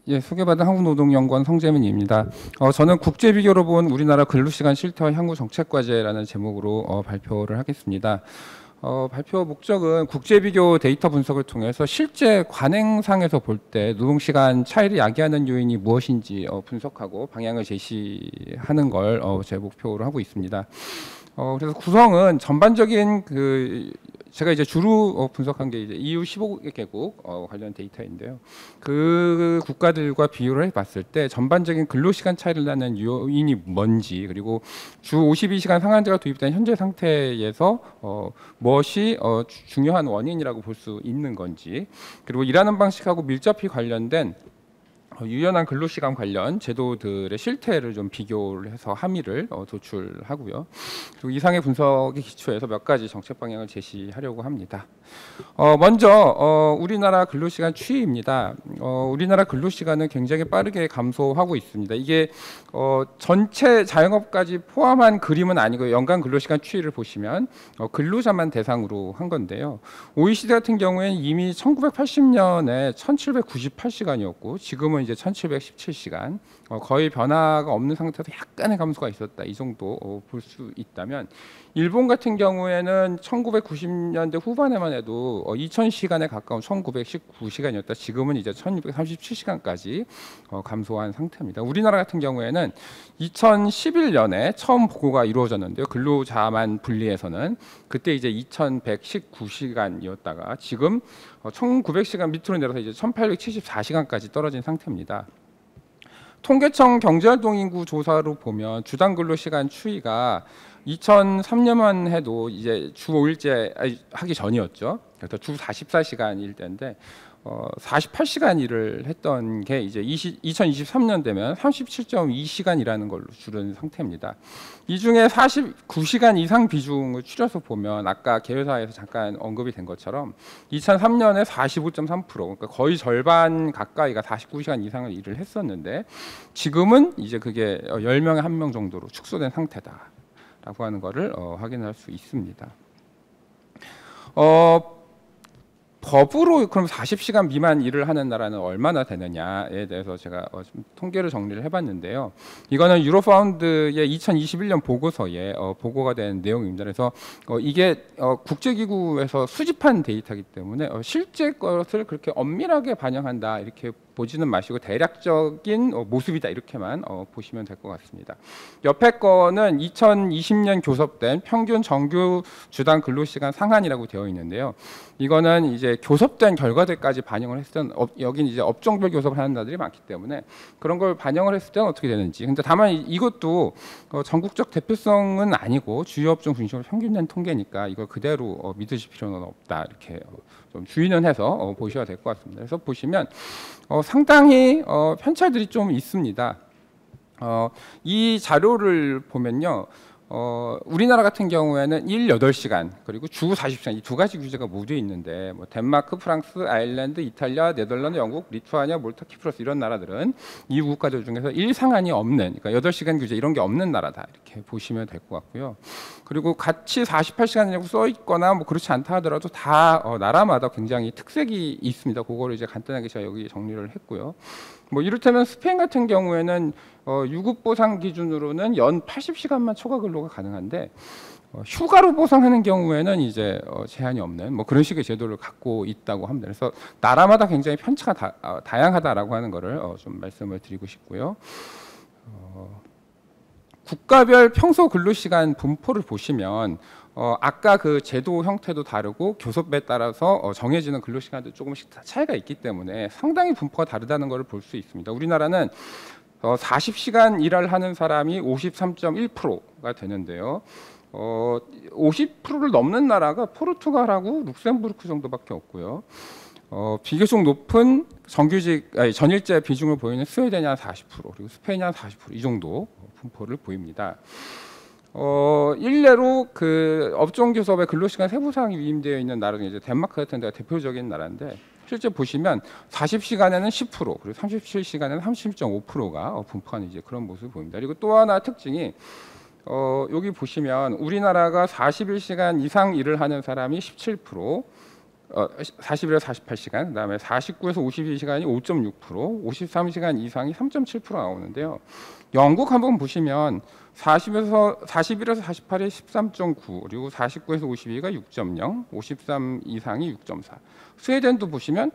예, 소개받은 한국노동연구원 성재민입니다. 저는 국제 비교로 본 우리나라 근로시간 실태와 향후 정책과제라는 제목으로 발표를 하겠습니다. 발표 목적은 국제 비교 데이터 분석을 통해서 실제 관행상에서 볼 때 노동시간 차이를 야기하는 요인이 무엇인지 분석하고 방향을 제시하는 걸 제 목표로 하고 있습니다. 그래서 구성은 전반적인 제가 이제 주로 분석한 게 이제 EU 15개국 관련 데이터인데요. 그 국가들과 비교를 해봤을 때 전반적인 근로시간 차이를 나는 요인이 뭔지, 그리고 주 52시간 상한제가 도입된 현재 상태에서 무엇이 중요한 원인이라고 볼 수 있는 건지, 그리고 일하는 방식하고 밀접히 관련된 유연한 근로시간 관련 제도들의 실태를 좀 비교를 해서 함의를 도출하고요. 그리고 이상의 분석에 기초해서 몇 가지 정책 방향을 제시하려고 합니다. 먼저 우리나라 근로시간 추이입니다. 우리나라 근로시간은 굉장히 빠르게 감소하고 있습니다. 이게 전체 자영업까지 포함한 그림은 아니고 연간 근로시간 추이를 보시면 근로자만 대상으로 한 건데요. OECD 같은 경우에는 이미 1980년에 1798시간이었고 지금은 이제 1717시간, 거의 변화가 없는 상태에서 약간의 감소가 있었다, 이 정도 볼 수 있다면, 일본 같은 경우에는 1990년대 후반에만 해도 2000시간에 가까운 1919시간이었다. 지금은 이제 1637시간까지 감소한 상태입니다. 우리나라 같은 경우에는 2011년에 처음 보고가 이루어졌는데요. 근로자만 분리해서는 그때 이제 2119시간이었다가 지금 1900시간 밑으로 내려서 이제 1874시간까지 떨어진 상태입니다. 통계청 경제활동인구 조사로 보면 주당 근로시간 추이가 2003년만 해도 이제 주 5일제 하기 전이었죠. 그래서 주 44시간일 때인데 48시간 일을 했던 게 이제 2023년 되면 37.2시간이라는 걸로 줄은 상태입니다. 이 중에 49시간 이상 비중을 추려서 보면 아까 개요사에서 잠깐 언급이 된 것처럼 2003년에 45.3%, 그러니까 거의 절반 가까이가 49시간 이상을 일을 했었는데 지금은 이제 그게 10명에 1명 정도로 축소된 상태다라고 하는 것을 확인할 수 있습니다. 법으로 그럼 40시간 미만 일을 하는 나라는 얼마나 되느냐에 대해서 제가 좀 통계를 정리를 해봤는데요. 이거는 유로파운드의 2021년 보고서에 보고가 된 내용입니다. 그래서 이게 국제기구에서 수집한 데이터이기 때문에 실제 것을 그렇게 엄밀하게 반영한다 이렇게 보지는 마시고 대략적인 모습이다 이렇게만 보시면 될 것 같습니다. 옆에 거는 2020년 교섭된 평균 정규 주당 근로시간 상한이라고 되어 있는데요. 이거는 이제 교섭된 결과들까지 반영을 했을 때는 여기는 이제 업종별 교섭을 하는 나라들이 많기 때문에 그런 걸 반영을 했을 때는 어떻게 되는지. 근데 다만 이것도 전국적 대표성은 아니고 주요 업종 중심으로 평균된 통계니까 이걸 그대로 믿으실 필요는 없다 이렇게 좀 주의는 해서 보셔야 될 것 같습니다. 그래서 보시면 상당히 편차들이 좀 있습니다. 이 자료를 보면요. 우리나라 같은 경우에는 일 8시간 그리고 주 40시간 이 두 가지 규제가 모두 있는데 뭐 덴마크, 프랑스, 아일랜드, 이탈리아, 네덜란드, 영국, 리투아니아, 몰타, 키프로스 이런 나라들은 이 국가들 중에서 일 상한이 없는, 그러니까 8시간 규제 이런 게 없는 나라다 이렇게 보시면 될 것 같고요. 그리고 같이 48시간이라고 써 있거나 뭐 그렇지 않다 하더라도 다 나라마다 굉장히 특색이 있습니다. 그거를 이제 간단하게 제가 여기 정리를 했고요. 뭐 이를테면 스페인 같은 경우에는 유급 보상 기준으로는 연 80시간만 초과 근로가 가능한데 휴가로 보상하는 경우에는 이제 제한이 없는 뭐 그런 식의 제도를 갖고 있다고 합니다. 그래서 나라마다 굉장히 편차가 다양하다라고 하는 거를 좀 말씀을 드리고 싶고요. 국가별 평소 근로시간 분포를 보시면 아까 그 제도 형태도 다르고 교섭에 따라서 정해지는 근로시간도 조금씩 차이가 있기 때문에 상당히 분포가 다르다는 것을 볼 수 있습니다. 우리나라는 40시간 일을 하는 사람이 53.1%가 되는데요. 50%를 넘는 나라가 포르투갈하고 룩셈부르크 정도밖에 없고요. 비교적 높은 전일제 비중을 보이는 스웨덴이 한 40%, 그리고 스페인이 한 40%이 정도 분포를 보입니다. 일례로 그 업종 교섭에 근로시간 세부사항이 위임되어 있는 나라 중에 이제 덴마크 같은 데가 대표적인 나라인데 실제 보시면 40시간에는 10%, 그리고 37시간에는 37.5%가 분포하는 이제 그런 모습을 보입니다. 그리고 또 하나 특징이 여기 보시면 우리나라가 41시간 이상 일을 하는 사람이 17%, 40일에서 48시간, 그다음에 49에서 52시간이 5.6%, 53시간 이상이 3.7% 나오는데요. 영국 한번 보시면 40일에서 48이 13.9, 그리고 49에서 52가 6.0, 53 이상이 6.4. 스웨덴도 보시면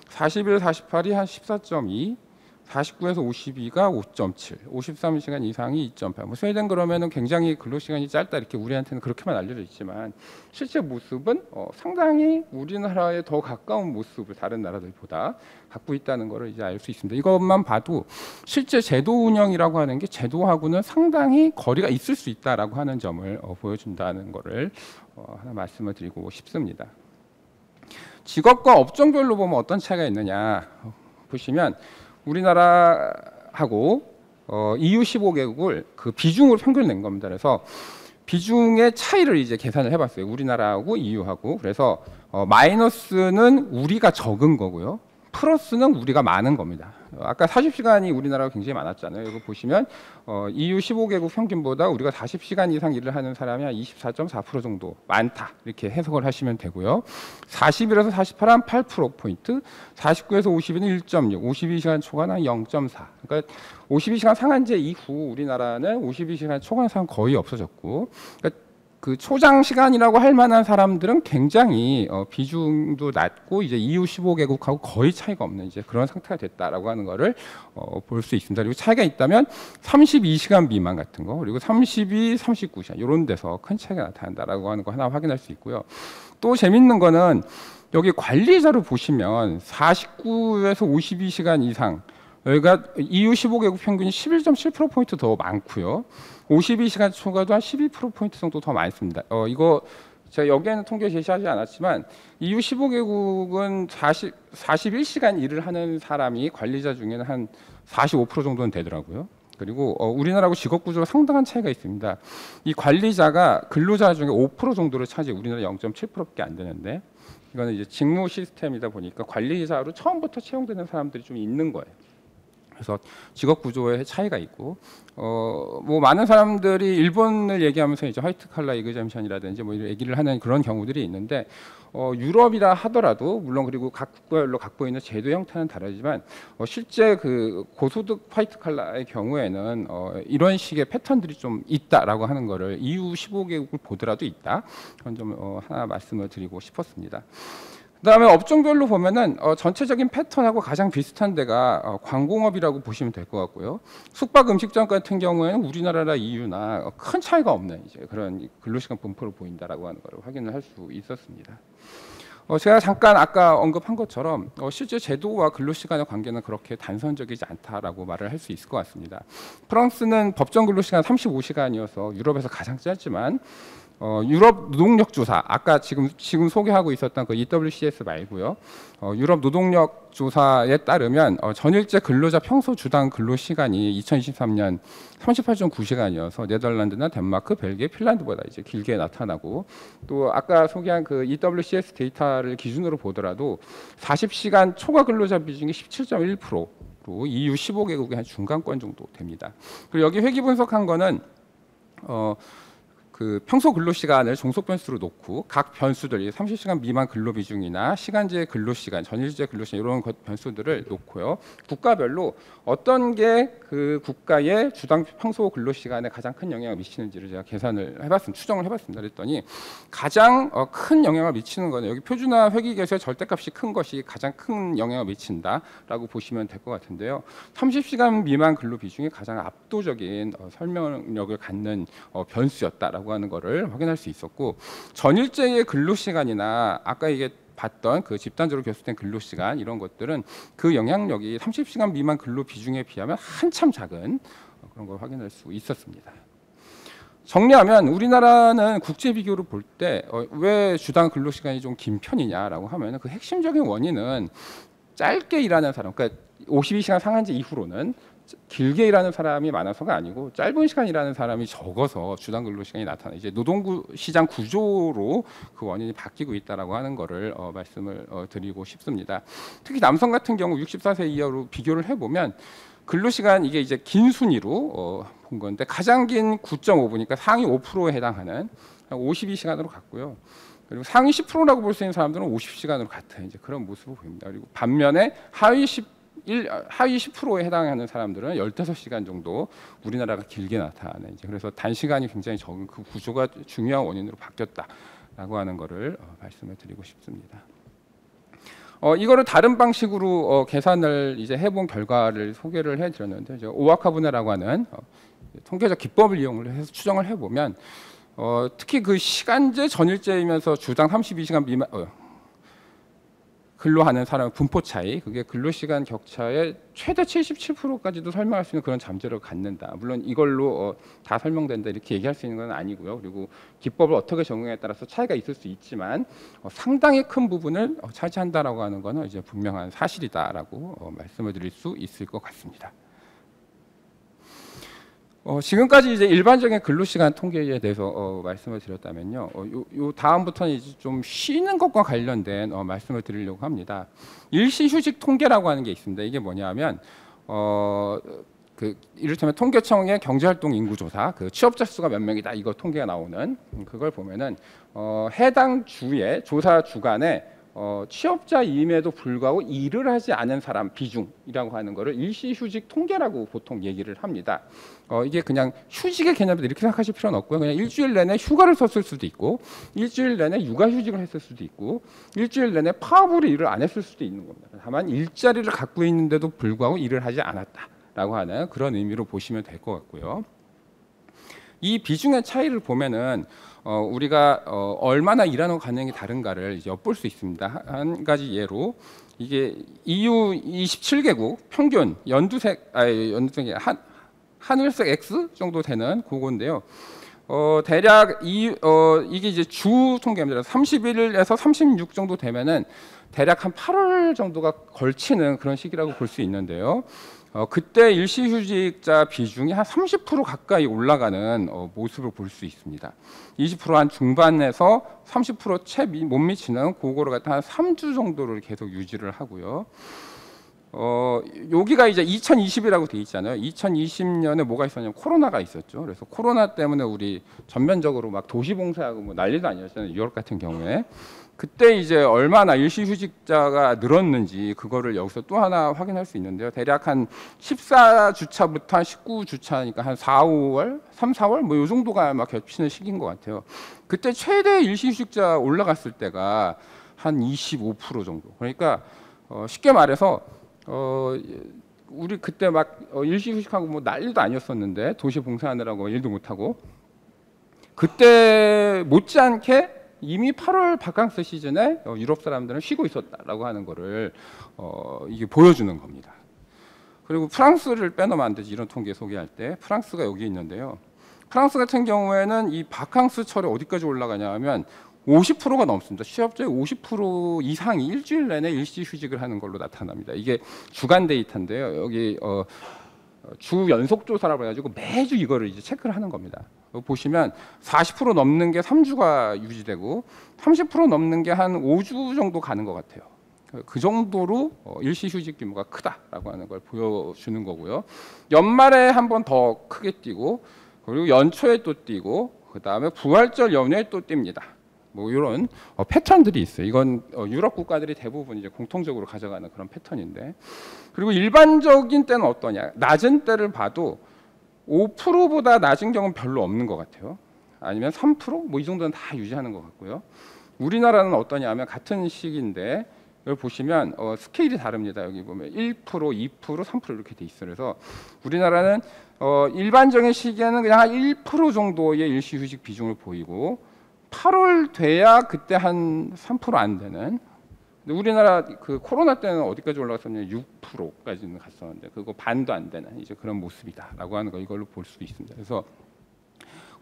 40일 48이 한 14.2, 49에서 52가 5.7, 53시간 이상이 2.8. 뭐 스웨덴 그러면은 굉장히 근로 시간이 짧다 이렇게 우리한테는 그렇게만 알려져 있지만 실제 모습은 상당히 우리나라에 더 가까운 모습을 다른 나라들보다 갖고 있다는 것을 이제 알 수 있습니다. 이것만 봐도 실제 제도 운영이라고 하는 게 제도하고는 상당히 거리가 있을 수 있다라고 하는 점을 보여준다는 것을 하나 말씀을 드리고 싶습니다. 직업과 업종별로 보면 어떤 차이가 있느냐 보시면 우리나라하고 EU 15개국을 그 비중으로 평균을 낸 겁니다. 그래서 비중의 차이를 이제 계산을 해봤어요. 우리나라하고 EU하고. 그래서 마이너스는 우리가 적은 거고요. 플러스는 우리가 많은 겁니다. 아까 40시간이 우리나라가 굉장히 많았잖아요. 이거 보시면 EU 15개국 평균보다 우리가 40시간 이상 일을 하는 사람이 한 24.4% 정도 많다 이렇게 해석을 하시면 되고요. 40일에서 48은 8%포인트, 49에서 50은 1.6, 52시간 초과는 0.4. 그러니까 52시간 상한제 이후 우리나라는 52시간 초과 이상 거의 없어졌고, 그러니까 그 초장 시간이라고 할 만한 사람들은 굉장히 비중도 낮고 이제 EU 15개국하고 거의 차이가 없는 이제 그런 상태가 됐다라고 하는 거를 볼 수 있습니다. 그리고 차이가 있다면 32시간 미만 같은 거, 그리고 32, 39시간 이런 데서 큰 차이가 나타난다라고 하는 거 하나 확인할 수 있고요. 또 재밌는 거는 여기 관리자를 보시면 49에서 52시간 이상, 여기가 EU 15개국 평균이 11.7%포인트 더 많고요. 52시간 초과도 한 12%포인트 정도 더 많습니다. 이거 제가 여기에는 통계 제시하지 않았지만 EU 15개국은 41시간 일을 하는 사람이 관리자 중에는 한 45% 정도는 되더라고요. 그리고 우리나라하고 직업 구조가 상당한 차이가 있습니다. 이 관리자가 근로자 중에 5% 정도를 차지해 우리나라 0.7%밖에 안 되는데 이거는 이제 직무 시스템이다 보니까 관리자로 처음부터 채용되는 사람들이 좀 있는 거예요. 그래서 직업 구조의 차이가 있고, 뭐 많은 사람들이 일본을 얘기하면서 이제 화이트 칼라 이그젬션이라든지 뭐 이런 얘기를 하는 그런 경우들이 있는데, 유럽이라 하더라도 물론 그리고 각 국가별로 갖고 있는 제도 형태는 다르지만 실제 그 고소득 화이트 칼라의 경우에는 이런 식의 패턴들이 좀 있다라고 하는 거를 EU 15개국을 보더라도 있다. 그런 점 하나 말씀을 드리고 싶었습니다. 그다음에 업종별로 보면은 전체적인 패턴하고 가장 비슷한 데가 관공업이라고 보시면 될 것 같고요. 숙박 음식점 같은 경우에는 우리나라나 EU나 큰 차이가 없는 이제 그런 근로시간 분포를 보인다라고 하는 걸 확인을 할 수 있었습니다. 제가 잠깐 아까 언급한 것처럼 실제 제도와 근로시간의 관계는 그렇게 단선적이지 않다라고 말을 할 수 있을 것 같습니다. 프랑스는 법정 근로시간 35시간이어서 유럽에서 가장 짧지만 유럽 노동력 조사, 아까 지금 소개하고 있었던 그 EWCS 말고요. 유럽 노동력 조사에 따르면 전일제 근로자 평소 주당 근로 시간이 2023년 38.9시간이어서 네덜란드나 덴마크, 벨기에, 핀란드보다 이제 길게 나타나고, 또 아까 소개한 그 EWCS 데이터를 기준으로 보더라도 40시간 초과 근로자 비중이 17.1%로 EU 15개국의 한 중간권 정도 됩니다. 그리고 여기 회기 분석한 거는 그 평소 근로 시간을 종속 변수로 놓고 각 변수들이 30시간 미만 근로 비중이나 시간제 근로 시간, 전일제 근로 시간 이런 변수들을 놓고요. 국가별로 어떤 게 그 국가의 주당 평소 근로 시간에 가장 큰 영향을 미치는지를 제가 계산을 해봤습니다. 추정을 해봤습니다. 그랬더니 가장 큰 영향을 미치는 거는 여기 표준화 회귀계수의 절대값이 큰 것이 가장 큰 영향을 미친다라고 보시면 될 것 같은데요. 30시간 미만 근로 비중이 가장 압도적인 설명력을 갖는 변수였다라고 하는 것을 확인할 수 있었고, 전일제의 근로 시간이나 아까 이게 봤던 그 집단적으로 교수된 근로 시간 이런 것들은 그 영향력이 30시간 미만 근로 비중에 비하면 한참 작은 그런 걸 확인할 수 있었습니다. 정리하면 우리나라는 국제 비교를 볼 때 왜 주당 근로 시간이 좀 긴 편이냐라고 하면 그 핵심적인 원인은 짧게 일하는 사람, 그러니까 52시간 상한제 이후로는 길게 일하는 사람이 많아서가 아니고 짧은 시간 일하는 사람이 적어서 주당 근로 시간이 나타나 이제 노동 시장 구조로 그 원인이 바뀌고 있다라고 하는 거를 말씀을 드리고 싶습니다. 특히 남성 같은 경우 64세 이하로 비교를 해보면 근로 시간 이게 이제 긴 순위로 본 건데 가장 긴 9.5분이니까 상위 5%에 해당하는 52시간으로 갔고요. 그리고 상위 10%라고 볼 수 있는 사람들은 50시간으로 같은 이제 그런 모습을 보입니다. 그리고 반면에 하위 10%에 해당하는 사람들은 15시간 정도 우리나라가 길게 나타나는 이제 그래서 단시간이 굉장히 적은 그 구조가 중요한 원인으로 바뀌었다라고 하는 것을 말씀을 드리고 싶습니다. 이거를 다른 방식으로 계산을 이제 해본 결과를 소개를 해드렸는데 이제 오아카 분해라고 하는 통계적 기법을 이용을 해서 추정을 해보면 특히 그 시간제 전일제이면서 주당 32시간 미만 근로하는 사람 분포 차이, 그게 근로시간 격차의 최대 77%까지도 설명할 수 있는 그런 잠재력을 갖는다. 물론 이걸로 다 설명된다 이렇게 얘기할 수 있는 건 아니고요. 그리고 기법을 어떻게 적용에 따라서 차이가 있을 수 있지만 상당히 큰 부분을 차지한다라고 하는 것은 이제 분명한 사실이다라고 말씀을 드릴 수 있을 것 같습니다. 지금까지 이제 일반적인 근로시간 통계에 대해서 말씀을 드렸다면요. 요 다음부터는 이제 좀 쉬는 것과 관련된 말씀을 드리려고 합니다. 일시휴직 통계라고 하는 게 있습니다. 이게 뭐냐면 그 이를테면 통계청의 경제활동 인구조사, 그 취업자 수가 몇 명이다 이거 통계가 나오는 그걸 보면은 해당 주에 조사 주간에 취업자임에도 불구하고 일을 하지 않은 사람 비중이라고 하는 거를 일시휴직 통계라고 보통 얘기를 합니다. 이게 그냥 휴직의 개념을 이렇게 생각하실 필요는 없고요. 그냥 일주일 내내 휴가를 썼을 수도 있고, 일주일 내내 육아휴직을 했을 수도 있고, 일주일 내내 파업으로 일을 안 했을 수도 있는 겁니다. 다만 일자리를 갖고 있는데도 불구하고 일을 하지 않았다라고 하는 그런 의미로 보시면 될 것 같고요. 이 비중의 차이를 보면은 우리가 얼마나 일하는 관행이 다른가를 이제 엿볼 수 있습니다. 한 가지 예로 이게 EU 27개국 평균 연두색이 하늘색 X 정도 되는 그건데요. 대략 이게 이제 주 통계입니다. 31일에서 36 정도 되면은 대략 한 8월 정도가 걸치는 그런 시기라고 볼 수 있는데요. 그때 일시휴직자 비중이 한 30% 가까이 올라가는 모습을 볼 수 있습니다. 20%한 중반에서 30%채 못 미치는 그거를 갖다 한 3주 정도를 계속 유지를 하고요. 여기가 이제 2020이라고 돼 있잖아요. 2020년에 뭐가 있었냐면 코로나가 있었죠. 그래서 코로나 때문에 우리 전면적으로 막 도시봉사하고 뭐 난리도 아니었잖아요. 유럽 같은 경우에. 그때 이제 얼마나 일시휴직자가 늘었는지 그거를 여기서 또 하나 확인할 수 있는데요. 대략 한 14주차부터 한 19주차니까 한 4, 5월, 3, 4월 뭐 요 정도가 막 겹치는 시기인 것 같아요. 그때 최대 일시휴직자 올라갔을 때가 한 25% 정도. 그러니까 쉽게 말해서 우리 그때 막 일시휴직하고 뭐 난리도 아니었었는데 도시 봉사하느라고 일도 못하고 그때 못지않게 이미 8월 바캉스 시즌에 유럽 사람들은 쉬고 있었다라고 하는 거를 이게 보여주는 겁니다. 그리고 프랑스를 빼놓으면 안 되지 이런 통계 소개할 때 프랑스가 여기 있는데요. 프랑스 같은 경우에는 이 바캉스철이 어디까지 올라가냐 하면 50%가 넘습니다. 취업자의 50% 이상이 일주일 내내 일시휴직을 하는 걸로 나타납니다. 이게 주간 데이터인데요. 여기 주 연속 조사라고 해가지고 매주 이거를 이제 체크를 하는 겁니다. 보시면 40% 넘는 게 3주가 유지되고 30% 넘는 게 한 5주 정도 가는 것 같아요. 그 정도로 일시휴직 규모가 크다라고 하는 걸 보여주는 거고요. 연말에 한 번 더 크게 뛰고 그리고 연초에 또 뛰고 그 다음에 부활절 연휴에 또 뜁니다. 뭐 이런 패턴들이 있어요. 이건 유럽 국가들이 대부분 이제 공통적으로 가져가는 그런 패턴인데 그리고 일반적인 때는 어떠냐? 낮은 때를 봐도 5%보다 낮은 경우는 별로 없는 것 같아요. 아니면 3%? 뭐 이 정도는 다 유지하는 것 같고요. 우리나라는 어떠냐면 같은 시기인데 여기 보시면 스케일이 다릅니다. 여기 보면 1%, 2%, 3% 이렇게 돼 있어요. 그래서 우리나라는 일반적인 시기에는 그냥 한 1% 정도의 일시휴직 비중을 보이고 8월 돼야 그때 한 3% 안 되는. 근데 우리나라 그 코로나 때는 어디까지 올라갔었냐면 6%까지는 갔었는데 그거 반도 안 되는 이제 그런 모습이다라고 하는 거 이걸로 볼 수 있습니다. 그래서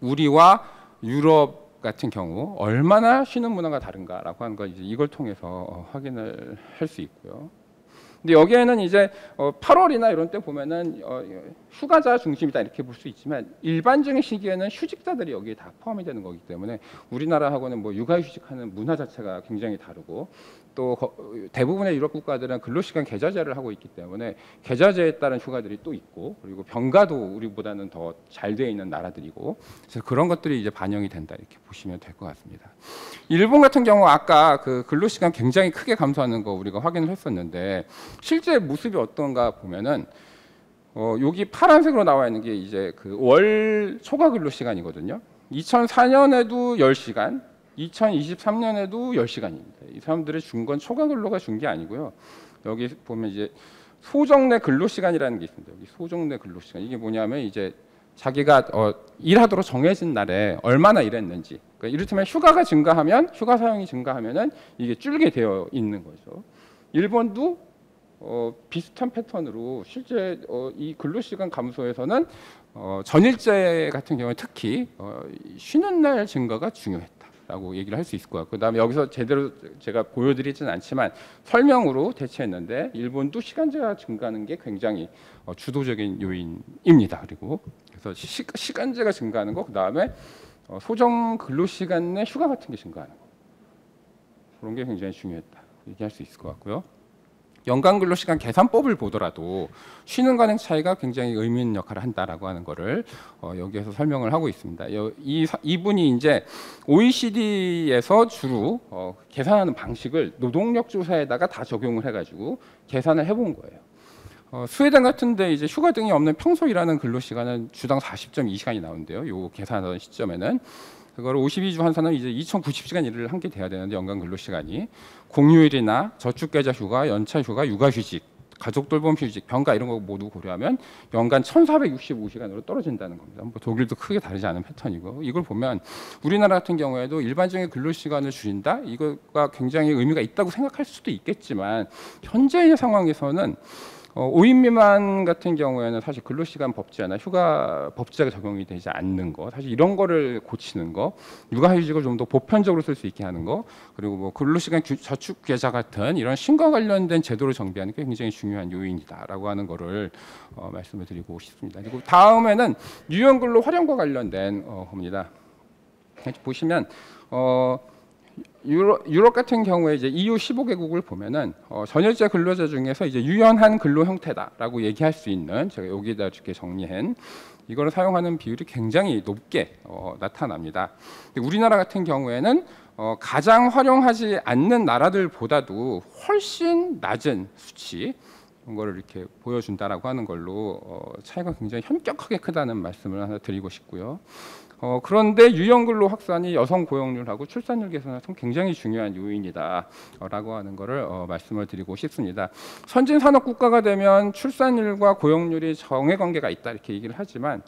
우리와 유럽 같은 경우 얼마나 쉬는 문화가 다른가라고 하는 거 이제 이걸 통해서 확인을 할 수 있고요. 근데 여기에는 이제 8월이나 이런 때 보면은 휴가자 중심이다 이렇게 볼 수 있지만 일반적인 시기에는 휴직자들이 여기에 다 포함이 되는 거기 때문에 우리나라하고는 뭐 육아휴직하는 문화 자체가 굉장히 다르고 또 대부분의 유럽 국가들은 근로시간 계좌제를 하고 있기 때문에 계좌제에 따른 휴가들이 또 있고, 그리고 병가도 우리보다는 더 잘 되어 있는 나라들이고, 그래서 그런 것들이 이제 반영이 된다 이렇게 보시면 될 것 같습니다. 일본 같은 경우 아까 그 근로시간 굉장히 크게 감소하는 거 우리가 확인을 했었는데, 실제 모습이 어떤가 보면은 여기 파란색으로 나와 있는 게 이제 그 월 초과 근로 시간이거든요. 2004년에도 10시간, 2023년에도 10시간입니다. 이 사람들이 준 건 초과 근로가 준 게 아니고요. 여기 보면 이제 소정내 근로 시간이라는 게 있습니다. 여기 소정내 근로 시간, 이게 뭐냐면 이제 자기가 일하도록 정해진 날에 얼마나 일했는지, 그러니까 이를테면 휴가가 증가하면, 휴가 사용이 증가하면은 이게 줄게 되어 있는 거죠. 일본도 비슷한 패턴으로 실제 이 근로시간 감소에서는 전일제 같은 경우에 특히 쉬는 날 증가가 중요했다라고 얘기를 할 수 있을 것 같고, 그다음에 여기서 제대로 제가 보여드리지는 않지만 설명으로 대체했는데, 일본도 시간제가 증가하는 게 굉장히 주도적인 요인입니다. 그리고 그래서 시간제가 증가하는 거, 그다음에 소정 근로시간 내 휴가 같은 게 증가하는 거, 그런 게 굉장히 중요했다 얘기할 수 있을 것 같고요. 연간 근로시간 계산법을 보더라도 쉬는 간의 차이가 굉장히 의미 있는 역할을 한다라고 하는 거를 여기에서 설명을 하고 있습니다. 이분이 이제 OECD에서 주로 계산하는 방식을 노동력 조사에다가 다 적용을 해가지고 계산을 해본 거예요. 스웨덴 같은데 이제 휴가 등이 없는 평소 일하는 근로시간은 주당 40.2시간이 나오는데요. 요 계산하던 시점에는 그걸 52주 환산은 이제 2,090시간 일을 한 게 돼야 되는데, 연간 근로시간이 공휴일이나 저축계좌 휴가, 연차 휴가, 육아휴직, 가족 돌봄 휴직, 병가 이런 거 모두 고려하면 연간 1,465시간으로 떨어진다는 겁니다. 뭐 독일도 크게 다르지 않은 패턴이고, 이걸 보면 우리나라 같은 경우에도 일반적인 근로시간을 줄인다, 이거가 굉장히 의미가 있다고 생각할 수도 있겠지만, 현재의 상황에서는 5인 미만 같은 경우에는 사실 근로시간 법제나 휴가 법제가 적용이 되지 않는 거, 사실 이런 거를 고치는 거, 육아휴직을 좀 더 보편적으로 쓸 수 있게 하는 거, 그리고 뭐 근로시간 저축 계좌 같은 이런 신과 관련된 제도를 정비하는 게 굉장히 중요한 요인이다라고 하는 거를 말씀을 드리고 싶습니다. 그리고 다음에는 유연근로 활용과 관련된 겁니다. 보시면 유럽 같은 경우에 이제 EU 15개국을 보면은 전일제 근로자 중에서 이제 유연한 근로 형태다라고 얘기할 수 있는, 제가 여기다 이렇게 정리한 이거를 사용하는 비율이 굉장히 높게 나타납니다. 우리나라 같은 경우에는 가장 활용하지 않는 나라들보다도 훨씬 낮은 수치, 이런 거를 이렇게 보여준다라고 하는 걸로 차이가 굉장히 현격하게 크다는 말씀을 하나 드리고 싶고요. 그런데 유연근로 확산이 여성 고용률하고 출산율 개선에서 굉장히 중요한 요인이다라고 하는 것을 말씀을 드리고 싶습니다. 선진 산업 국가가 되면 출산율과 고용률이 정해 관계가 있다 이렇게 얘기를 하지만,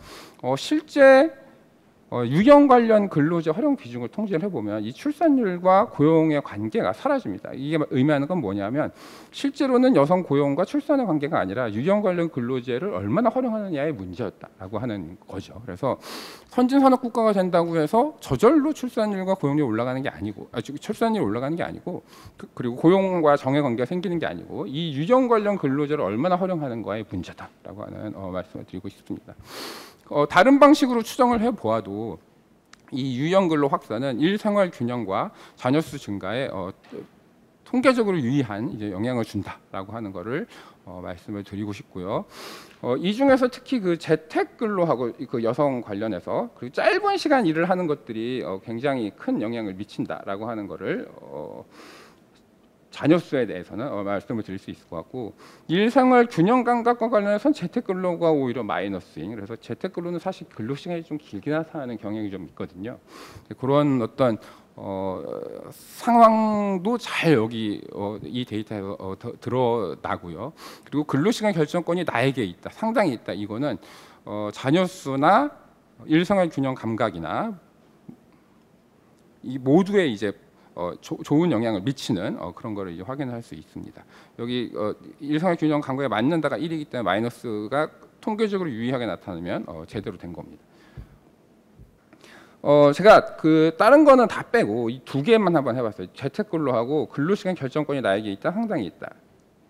실제 유연 관련 근로제 활용 비중을 통계를 해보면 이 출산율과 고용의 관계가 사라집니다. 이게 의미하는 건 뭐냐면, 실제로는 여성 고용과 출산의 관계가 아니라 유연 관련 근로제를 얼마나 활용하느냐의 문제였다라고 하는 거죠. 그래서 선진 산업 국가가 된다고 해서 저절로 출산율과 고용률이 올라가는 게 아니고, 출산율이 올라가는 게 아니고, 그리고 고용과 정해 관계가 생기는 게 아니고, 이 유연 관련 근로제를 얼마나 활용하는가의 문제다라고 하는 말씀을 드리고 싶습니다. 다른 방식으로 추정을 해보아도 이 유연근로 확산은 일생활 균형과 자녀 수 증가에 통계적으로 유의한 이제 영향을 준다라고 하는 것을 말씀을 드리고 싶고요. 이 중에서 특히 그 재택근로하고 그 여성 관련해서, 그리고 짧은 시간 일을 하는 것들이 굉장히 큰 영향을 미친다라고 하는 것을 자녀 수에 대해서는 말씀을 드릴 수 있을 것 같고, 일생활 균형 감각과 관련해서는 재택근로가 오히려 마이너스인, 그래서 재택근로는 사실 근로시간이 좀 길게 나타나는 경향이 좀 있거든요. 그런 어떤 상황도 잘 여기 이 데이터에서 드러나고요. 그리고 근로시간 결정권이 나에게 있다, 상당히 있다, 이거는 자녀 수나 일생활 균형 감각이나 이 모두에 이제 좋은 영향을 미치는 그런 거를 이제 확인할 수 있습니다. 여기 일상의 균형 감각에 맞는다가 1이기 때문에 마이너스가 통계적으로 유의하게 나타나면 제대로 된 겁니다. 제가 그 다른 거는 다 빼고 이 두 개만 한번 해봤어요. 재택근로하고 근로시간 결정권이 나에게 있다, 상당히 있다.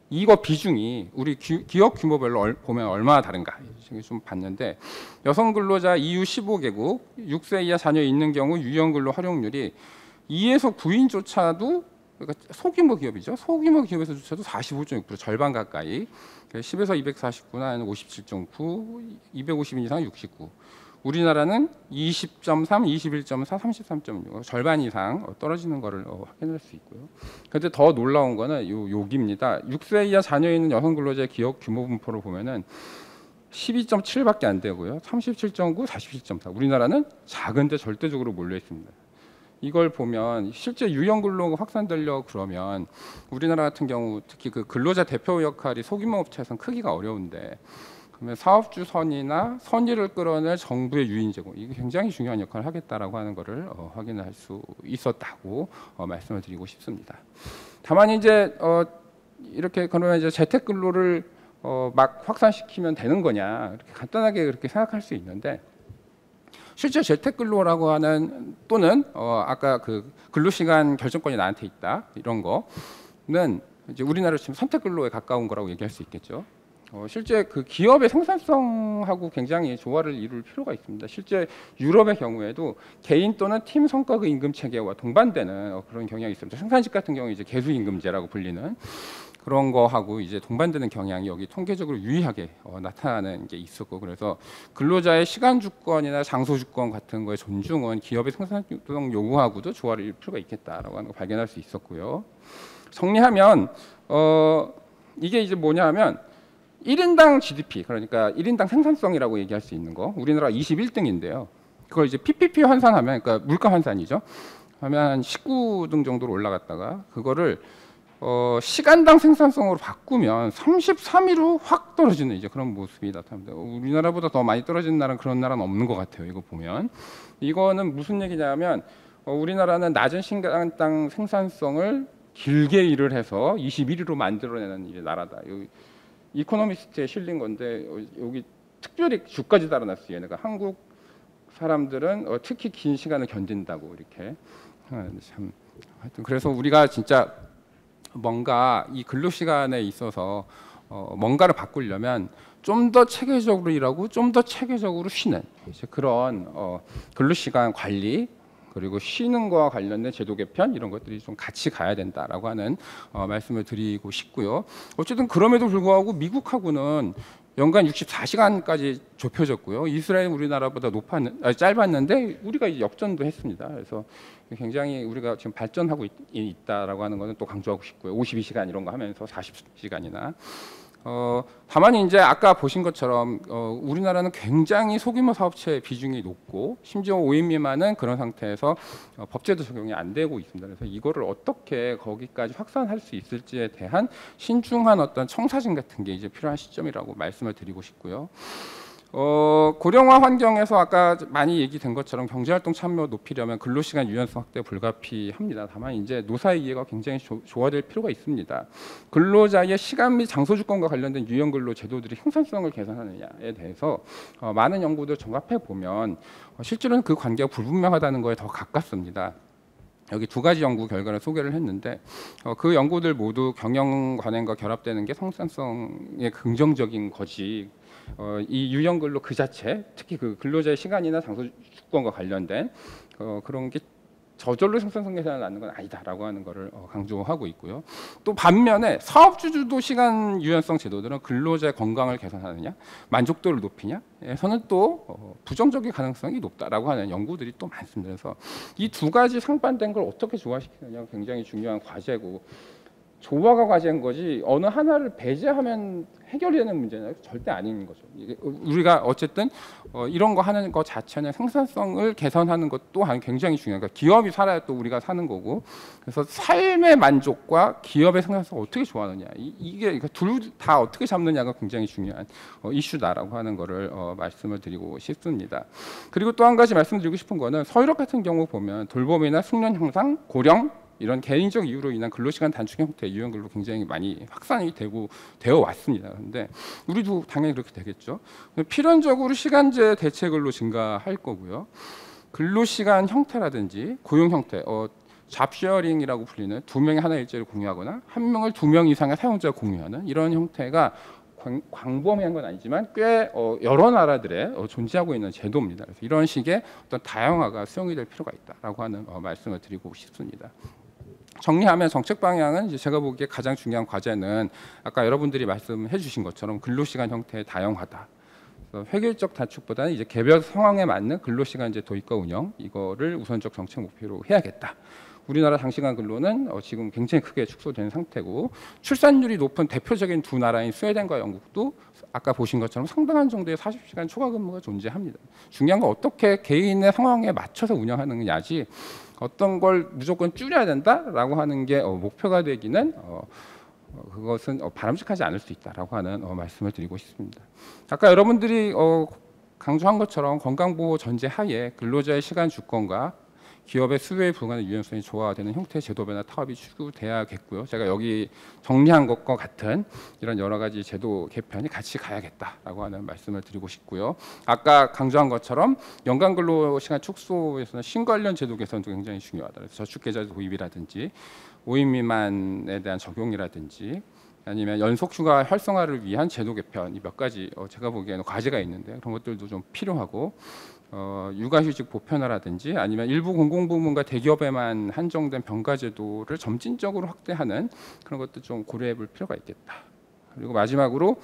이거 비중이 우리 기업 규모별로 보면 얼마나 다른가 좀 봤는데, 여성 근로자 EU 15개국 6세 이하 자녀 있는 경우 유연근로 활용률이 2에서 9인조차도 그러니까 소규모 기업이죠. 소규모 기업에서조차도 45.6% 절반 가까이 10에서 249는 57.9, 250인 이상 69. 우리나라는 20.3, 21.4, 33.6 절반 이상 떨어지는 것을 확인할 수 있고요. 그런데 더 놀라운 거는 여기입니다. 6세 이하 자녀 있는 여성 근로자의 기업 규모 분포를 보면은 12.7밖에 안 되고요. 37.9, 47.4. 우리나라는 작은데 절대적으로 몰려 있습니다. 이걸 보면 실제 유형 근로가 확산되려 그러면 우리나라 같은 경우 특히 그 근로자 대표 역할이 소규모 업체에서는 크기가 어려운데 그러면 사업주 선의나 선의를 끌어낼 정부의 유인 제공 이게 굉장히 중요한 역할을 하겠다라고 하는 것을 확인할 수 있었다고 말씀을 드리고 싶습니다. 다만 이제 이렇게 그러면 이제 재택 근로를 막 확산시키면 되는 거냐 이렇게 간단하게 그렇게 생각할 수 있는데 실제 재택 근로라고 하는 또는 아까 그 근로시간 결정권이 나한테 있다 이런 거는 이제 우리나라로 치면 선택 근로에 가까운 거라고 얘기할 수 있겠죠. 실제 그 기업의 생산성하고 굉장히 조화를 이룰 필요가 있습니다. 실제 유럽의 경우에도 개인 또는 팀 성과급 임금 체계와 동반되는 그런 경향이 있습니다. 생산직 같은 경우 이제 개수임금제라고 불리는 그런 거하고 이제 동반되는 경향이 여기 통계적으로 유의하게 나타나는 게 있었고 그래서 근로자의 시간 주권이나 장소 주권 같은 거의 존중은 기업의 생산성 요구하고도 조화를 이룰 필요가 있겠다라고 하는 걸 발견할 수 있었고요. 정리하면 이게 이제 뭐냐하면 1인당 GDP 그러니까 1인당 생산성이라고 얘기할 수 있는 거 우리나라 21등인데요. 그걸 이제 PPP 환산하면 그러니까 물가 환산이죠. 하면 19등 정도로 올라갔다가 그거를 시간당 생산성으로 바꾸면 33위로 확 떨어지는 이제 그런 모습이 나타납니다. 우리나라보다 더 많이 떨어지는 나라는 그런 나라는 없는 것 같아요. 이거 보면 이거는 무슨 얘기냐면 우리나라는 낮은 시간당 생산성을 길게 일을 해서 21위로 만들어내는 이제 나라다. 여기 이코노미스트에 실린 건데 여기 특별히 주까지 달아놨어요. 그러니까 한국 사람들은 특히 긴 시간을 견딘다고 이렇게 참 하여튼 그래서 우리가 진짜 뭔가 이 근로 시간에 있어서 뭔가를 바꾸려면 좀 더 체계적으로 일하고 좀 더 체계적으로 쉬는 이제 그런 근로 시간 관리 그리고 쉬는 거와 관련된 제도 개편 이런 것들이 좀 같이 가야 된다라고 하는 말씀을 드리고 싶고요. 어쨌든 그럼에도 불구하고 미국하고는 연간 64시간까지 좁혀졌고요. 이스라엘 우리나라보다 짧았는데 우리가 이제 역전도 했습니다. 그래서 굉장히 우리가 지금 발전하고 있다라고 하는 것은 또 강조하고 싶고요. 52시간 이런 거 하면서 40시간이나 다만 이제 아까 보신 것처럼 우리나라는 굉장히 소규모 사업체 비중이 높고 심지어 5인 미만은 그런 상태에서 법제도 적용이 안 되고 있습니다. 그래서 이거를 어떻게 거기까지 확산할 수 있을지에 대한 신중한 어떤 청사진 같은 게 이제 필요한 시점이라고 말씀을 드리고 싶고요. 고령화 환경에서 아까 많이 얘기된 것처럼 경제활동 참여 높이려면 근로시간 유연성 확대 불가피합니다. 다만 이제 노사의 이해가 굉장히 조화될 필요가 있습니다. 근로자의 시간 및 장소 주권과 관련된 유연근로 제도들이 생산성을 개선하느냐에 대해서 많은 연구들 종합해 보면 실제로는 그 관계가 불분명하다는 거에 더 가깝습니다. 여기 두 가지 연구 결과를 소개를 했는데 그 연구들 모두 경영 관행과 결합되는 게 생산성에 긍정적인 거지 이 유형 근로 그 자체 특히 그 근로자의 시간이나 장소 주권과 관련된 그런 게 저절로 생산성 개선을 낳는 건 아니다라고 하는 것을 강조하고 있고요. 또 반면에 사업주 주도 시간 유연성 제도들은 근로자의 건강을 개선하느냐, 만족도를 높이냐에서는 또 부정적인 가능성이 높다라고 하는 연구들이 또 많습니다. 그래서 이 두 가지 상반된 걸 어떻게 조화시키느냐가 굉장히 중요한 과제고 조화가 과제인 거지 어느 하나를 배제하면 해결이 되는 문제는 절대 아닌 거죠. 이게 우리가 어쨌든 이런 거 하는 것 자체는 생산성을 개선하는 것 또한 굉장히 중요해요. 그러니까 기업이 살아야 또 우리가 사는 거고 그래서 삶의 만족과 기업의 생산성을 어떻게 조화하느냐 이게 둘 다 어떻게 잡느냐가 굉장히 중요한 이슈다라고 하는 거를 말씀을 드리고 싶습니다. 그리고 또 한 가지 말씀드리고 싶은 거는 서유럽 같은 경우 보면 돌봄이나 숙련 향상, 고령 이런 개인적 이유로 인한 근로시간 단축 형태 유형 근로 굉장히 많이 확산이 되어 왔습니다. 그런데 우리도 당연히 그렇게 되겠죠. 필연적으로 시간제 대체 근로 증가할 거고요. 근로시간 형태라든지 고용 형태, 잡쉐어링이라고 불리는 두 명이 하나 일자리를 공유하거나 한 명을 두 명 이상의 사용자가 공유하는 이런 형태가 광범위한 건 아니지만 꽤 여러 나라들에 존재하고 있는 제도입니다. 그래서 이런 식의 어떤 다양화가 수용이 될 필요가 있다라고 하는 말씀을 드리고 싶습니다. 정리하면 정책 방향은 이제 제가 보기에 가장 중요한 과제는 아까 여러분들이 말씀해 주신 것처럼 근로시간 형태의 다양화다. 그래서 획일적 단축보다는 이제 개별 상황에 맞는 근로시간제 도입과 운영 이거를 우선적 정책 목표로 해야겠다. 우리나라 장시간 근로는 지금 굉장히 크게 축소된 상태고 출산율이 높은 대표적인 두 나라인 스웨덴과 영국도 아까 보신 것처럼 상당한 정도의 40시간 초과 근무가 존재합니다. 중요한 건 어떻게 개인의 상황에 맞춰서 운영하느냐지 어떤 걸 무조건 줄여야 된다라고 하는 게 목표가 되기는 그것은 바람직하지 않을 수 있다라고 하는 말씀을 드리고 싶습니다. 아까 여러분들이 강조한 것처럼 건강보호 전제 하에 근로자의 시간 주권과 기업의 수요에 부응하는 유연성이 조화되는 형태의 제도 변화 타협이 추구돼야겠고요. 제가 여기 정리한 것과 같은 이런 여러 가지 제도 개편이 같이 가야겠다라고 하는 말씀을 드리고 싶고요. 아까 강조한 것처럼 연간 근로 시간 축소에서는 신관련 제도 개선도 굉장히 중요하다. 그래서 저축계좌 도입이라든지 5인 미만에 대한 적용이라든지 아니면 연속휴가 활성화를 위한 제도 개편 이 몇 가지 제가 보기에는 과제가 있는데 그런 것들도 좀 필요하고 육아휴직 보편화라든지 아니면 일부 공공부문과 대기업에만 한정된 병가제도를 점진적으로 확대하는 그런 것도 좀 고려해 볼 필요가 있겠다. 그리고 마지막으로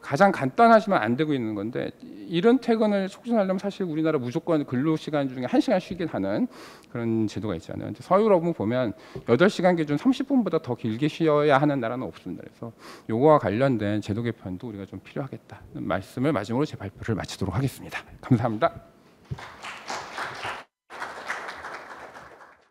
가장 간단하지만 안 되고 있는 건데 이른 퇴근을 촉진하려면 사실 우리나라 무조건 근로시간 중에 1시간 쉬긴 하는 그런 제도가 있잖아요. 근데 서유럽은 보면 8시간 기준 30분보다 더 길게 쉬어야 하는 나라는 없습니다. 그래서 요거와 관련된 제도 개편도 우리가 좀 필요하겠다는 말씀을 마지막으로 제 발표를 마치도록 하겠습니다. 감사합니다.